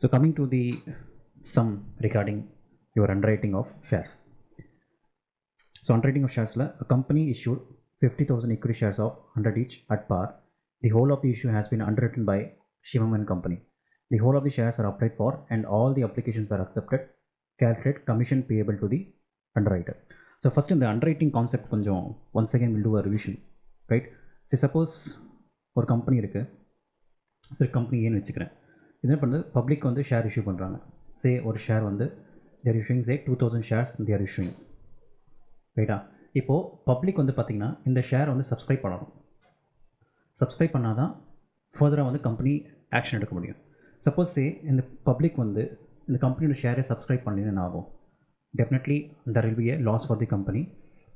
So coming to the sum regarding your underwriting of shares. So underwriting of shares, a company issued 50,000 equity shares of 100 each at par. The whole of the issue has been underwritten by Shivam and Company. The whole of the shares are applied for and all the applications were accepted. Calculate commission payable to the underwriter. So first in the underwriting concept, once again we'll do a revision, right? So suppose ஒரு company இருக்குது, சரி company ஏன்னு வச்சுக்கிறேன். இது என்ன பண்ணுறது, public வந்து share issue பண்ணுறாங்க. சே ஒரு ஷேர் வந்து தேர் இஷ்யூயிங் சே 2000 ஷேர்ஸ் தேர் இஷ்யூயிங், ரைட்டா? இப்போது பப்ளிக் வந்து பார்த்திங்கன்னா இந்த ஷேர் வந்து சப்ஸ்கிரைப் பண்ணணும். சப்ஸ்கிரைப் பண்ணால் தான் ஃபர்தராக வந்து கம்பெனி ஆக்ஷன் எடுக்க முடியும். சப்போஸ் சே இந்த பப்ளிக் வந்து இந்த கம்பெனியோட ஷேரை சப்ஸ்கிரைப் பண்ணின்னு என்ன ஆகும்? Definitely there will be a loss for the company.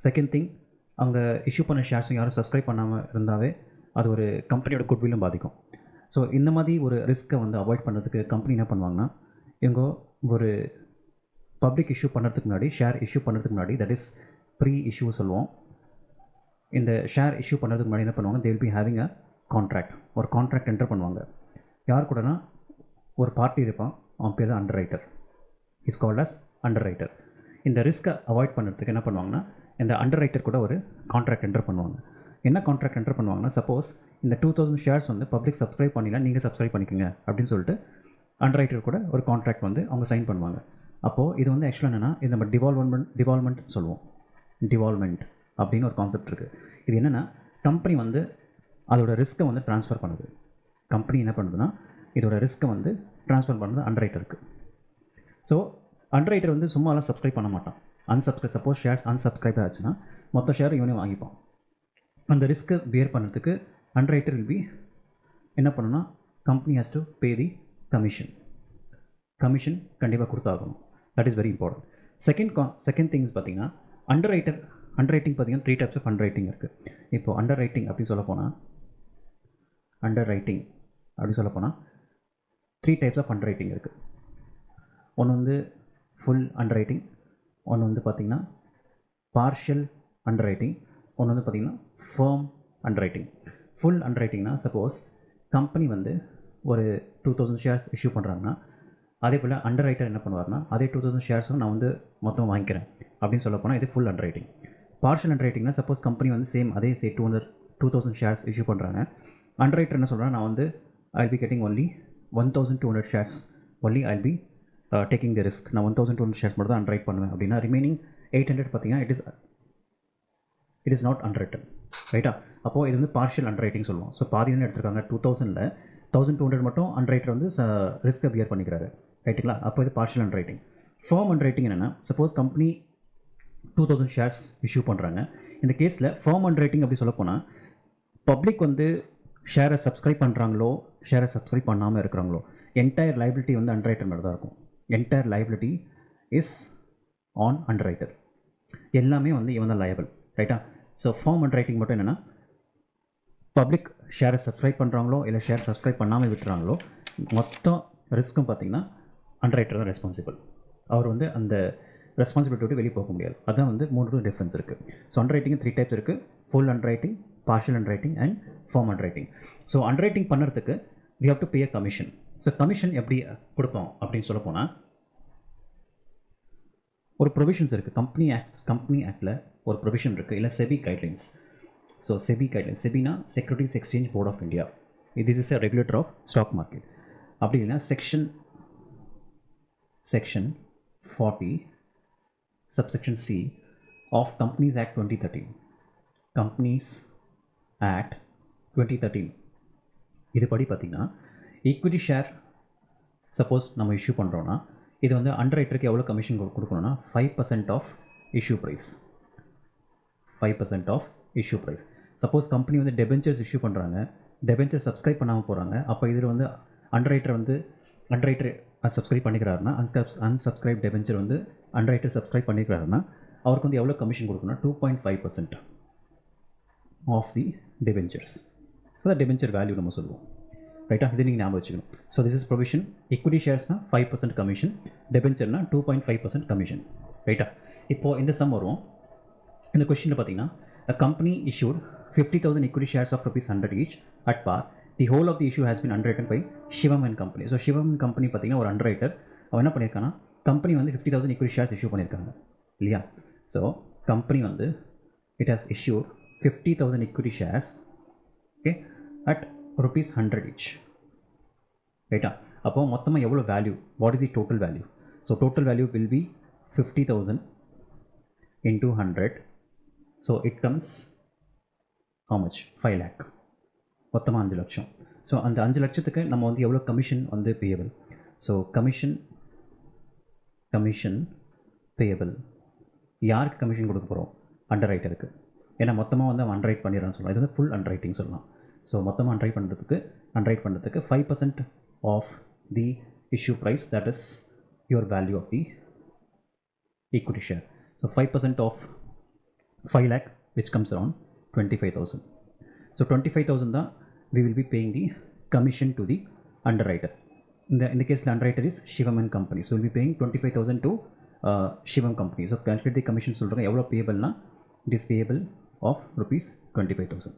Second thing, அவங்க இஷ்யூ பண்ண ஷேர்ஸும் யாரும் சப்ஸ்கிரைப் பண்ணாமல் இருந்தாவே அது ஒரு கம்பெனியோட குட்வில்லும் பாதிக்கும். ஸோ இந்த மாதிரி ஒரு ரிஸ்க்கை வந்து அவாய்ட் பண்ணுறதுக்கு கம்பெனி என்ன பண்ணுவாங்கன்னா, இவங்க ஒரு பப்ளிக் இஷ்யூ பண்ணுறதுக்கு முன்னாடி, ஷேர் இஷ்யூ பண்ணுறதுக்கு முன்னாடி, தட் இஸ் ப்ரீ இஷ்யூ சொல்லுவோம். இந்த ஷேர் இஷ்யூ பண்ணுறதுக்கு முன்னாடி என்ன பண்ணுவாங்க, they will be having a contract. ஒரு கான்ட்ராக்ட் என்டர் பண்ணுவாங்க. யார் கூடனா ஒரு பார்ட்டி இருப்பான், அவன் பேர் தான் underwriter. Is called as underwriter. இந்த ரிஸ்க்கை அவாய்ட் பண்ணுறதுக்கு என்ன பண்ணுவாங்கன்னா, இந்த அண்டர் ரைட்டர் கூட ஒரு கான்ட்ராக்ட் என்டர் பண்ணுவாங்க. என்ன கான்ட்ராக்ட் என்டர் பண்ணுவாங்கன்னா, சப்போஸ் இந்த 2000 ஷேர்ஸ் வந்து பப்ளிக் சப்ஸ்கிரைப் பண்ணினா நீங்கள் சப்ஸ்கிரைப் பண்ணிக்கோங்க அப்படின்னு சொல்லிட்டு அண்டர் ரைட்டர் கூட ஒரு கான்ட்ராக்ட் வந்து அவங்க சைன் பண்ணுவாங்க. அப்போது இது வந்து ஆக்சுவலாக என்னென்னா, இது நம்ம டிவால்மெண்ட் சொல்லுவோம். டிவால்மெண்ட் அப்படின்னு ஒரு கான்செப்ட் இருக்குது. இது என்னென்னா, கம்பெனி வந்து அதோட ரிஸ்க்கை வந்து ட்ரான்ஸ்ஃபர் பண்ணுது. கம்பெனி என்ன பண்ணுதுன்னா, இதோட ரிஸ்க்கை வந்து ட்ரான்ஸ்ஃபர் பண்ணுறது அண்டர் ரைட்டருக்கு. ஸோ அண்டர் ரைட்டர் வந்து சும்மாலாம் சப்ஸ்கிரைப் பண்ண மாட்டான். சப்போஸ் ஷேர்ஸ் அன்சப்ஸ்கிரைப் ஆச்சுன்னா மொத்த ஷேர் இவனே வாங்கிப்பான். அந்த ரிஸ்க்கை பியர் பண்ணுறதுக்கு அண்டர் ரைட்டர் வில் பி என்ன பண்ணுன்னா, company has to pay the commission கண்டிப்பாக கொடுத்தாகணும். That is very important. Second things பார்த்திங்கன்னா, அண்டர் ரைட்டிங் பார்த்திங்கன்னா 3 டைப்ஸ் ஆஃப் அண்டர் ரைட்டிங் இருக்குது. இப்போது அண்டர் ரைட்டிங் அப்படின்னு சொல்ல போனால் 3 டைப்ஸ் ஆஃப் அண்டர் ரைட்டிங் இருக்குது. ஒன்று வந்து ஃபுல் அண்டர் ரைட்டிங், ஒன்று வந்து பார்த்திங்கன்னா பார்ஷியல் அண்டர் ரைட்டிங், ஒன்று வந்து பார்த்திங்கன்னா ஃபர்ம் அண்டர் ரைட்டிங். ஃபுல் அண்டர் ரைட்டிங்னா, சப்போஸ் கம்பெனி வந்து ஒரு 2000 ஷேர்ஸ் இஷ்யூ பண்ணுறாங்கன்னா, அதே போல் அண்டர் ரைட்டர் என்ன பண்ணுவார்னா, அதே 2000 ஷேர்ஸும் நான் வந்து மொத்தமாக வாங்கிக்கிறேன் அப்படின்னு சொல்ல போனால் இது ஃபுல் அண்டர் ரைட்டிங். பார்ஷியல் அண்டர் ரைட்டிங்னா, சப்போஸ் கம்பெனி வந்து சேம் அதே 2000 ஷேர்ஸ் இஷ்யூ பண்ணுறாங்க. அண்டர் ரைட்டர் என்ன சொல்கிறேன், நான் வந்து I be getting only 1200 shares only I be taking the risk. நான் 1200 ஷேர்ஸ் மட்டும் தான் அண்டர் ரைட் பண்ணுவேன் அப்படின்னா, ரிமைனிங் 800 பார்த்திங்கன்னா it is not under written, ரைட்டா? அப்போது இது வந்து பார்ஷியல் அண்டர் ரைட்டிங் சொல்லுவோம். ஸோ பாதி என்ன எடுத்துருக்காங்க, 2000ல் 1200 மட்டும் அண்டர் ரைட்டர் வந்து ரிஸ்க்கை பியர் பண்ணிக்கிறாரு, ரைட்டுங்களா? அப்போ இது partial underwriting. Firm underwriting என்னென்னா, சப்போஸ் கம்பெனி 2000 ஷேர்ஸ் இஷ்யூ பண்ணுறாங்க. இந்த கேஸில் ஃபர்ம் அண்டர் ரைட்டிங் அப்படி சொல்ல போனால், பப்ளிக் வந்து ஷேரை சப்ஸ்கிரைப் பண்ணுறாங்களோ ஷேரை சப்ஸ்கிரைப் பண்ணாமல் இருக்கிறாங்களோ, என்டையர் லைபிலிட்டி வந்து அண்டர் ரைட்டர் மேலே தான் இருக்கும். Entire liability is on under writer. எல்லாமே வந்து இவன் தான் லயபிள், ரைட்டா? ஸோ ஃபார்ம் அண்டர் ரைட்டிங் மட்டும் என்னென்னா, பப்ளிக் ஷேரை சப்ஸ்கிரைப் பண்ணுறாங்களோ இல்லை ஷேர் சப்ஸ்கிரைப் பண்ணாமல் விட்டுறாங்களோ, மொத்தம் ரிஸ்க்கும் பார்த்திங்கன்னா அண்டர் ரைட்டர் தான் ரெஸ்பான்சிபிள். அவர் வந்து அந்த ரெஸ்பான்சிபிலிட்டி விட்டு வெளியே போக முடியாது. அதுதான் வந்து 3 டிஃப்ரென்ஸ் இருக்குது. ஸோ அண்டர் ரைட்டிங் 3 டைப்ஸ் இருக்குது. Full underwriting, partial underwriting and firm underwriting. So underwriting பண்ணுறதுக்கு we have to pay a commission. So commission எப்படி கொடுப்போம் அப்படின்னு சொல்ல போனால், ஒரு ப்ரொவிஷன்ஸ் இருக்குது. கம்பெனி ஆக்டில் ஒரு ப்ரொவிஷன் இருக்குது, இல்லை SEBI guidelines. So SEBI guidelines, செபினா securities exchange board of India. இது is a regulator of stock market. அப்படி இல்லைன்னா section 40 subsection C of Companies Act 2013. Companies Act 2013 இது படி பார்த்திங்கன்னா, ஈக்விட்டி ஷேர் சப்போஸ் நம்ம இஷ்யூ பண்ணுறோன்னா, இது வந்து அண்டர் ரைட்டருக்கு எவ்வளோ கமிஷன் கொடுக்கணும்னா 5% of issue price. 5% of issue price. Suppose company வந்து டெபென்ச்சர்ஸ் இஷ்யூ பண்ணுறாங்க, டெபென்ச்சர் சப்ஸ்கிரைப் பண்ணாமல் போகிறாங்க, அப்போ இதில் வந்து அண்டர் ரைட்டர் சப்ஸ்கிரைப் பண்ணிக்கிறாருன்னா, அன்சப்ஸ்கிரைப் டெபென்ச்சர் வந்து அண்டர் ரைட்டர் சப்ஸ்கிரைப் பண்ணிக்கிறாருன்னா, அவருக்கு வந்து எவ்வளோ கமிஷன் கொடுக்கணும்னா 2.5% ஆஃப் தி டெபென்ச்சர்ஸ். அதான் டெபென்ச்சர் வேல்யூ நம்ம சொல்லுவோம், ரைட்டா? இது நீங்கள் ஞாபகம் வச்சுக்கணும். So this is provision. Equity ஷேர்ஸ்னால் 5% கமிஷன், டெபென்ச்சர்னா 2.5% கமிஷன், ரைட்டா? இப்போது இந்த சம் வருவோம். இந்த கொஸ்டினில் பார்த்தீங்கன்னா, a company issued 50,000 equity shares of rupees 100 each at par. The whole of the issue has been underwritten by Shivam and company. So Shivam and company பார்த்தீங்கன்னா ஒரு அண்டர்ரைட்டர், அவன் என்ன பண்ணியிருக்கான்னா கம்பெனி வந்து 50,000 equity ஷேர்ஸ் இஷ்யூ பண்ணியிருக்காங்க இல்லையா. ஸோ கம்பெனி வந்து it has issued 50,000 equity shares, okay, at ₹100 each, ரைட்டா. அப்போது மொத்தமாக எவ்வளோ value, what is the total value? So total value will be 50,000 into 100, so it comes how much? 5 lakh, மொத்தமாக 5 லட்சம். So அந்த 5 லட்சத்துக்கு நம்ம வந்து எவ்வளோ கமிஷன் வந்து பேயபிள்? ஸோ கமிஷன் பேயபிள் யாருக்கு கமிஷன் கொடுக்க போகிறோம்? அண்டர் ரைட்டருக்கு. ஏன்னா மொத்தமாக வந்து அவன் அண்டர்ரைட் பண்ணிடுறான்னு சொல்லலாம். இது வந்து ஃபுல் அண்டர் ரைட்டிங் சொல்லலாம். ஸோ மொத்தமாக அண்டர்ரைட் பண்ணுறதுக்கு 5% of the issue price, that is your value of the equity share. So 5% of 5 lakh, which comes around 25,000. So 25,000 தான் we will be paying the commission to the underwriter. In the case the underwriter is Shivam and Company, so we'll be paying 25,000 to Shivam Company. So calculate the commission சொல்கிறேன் எவ்வளோ payable na, it is payable of rupees 25,000.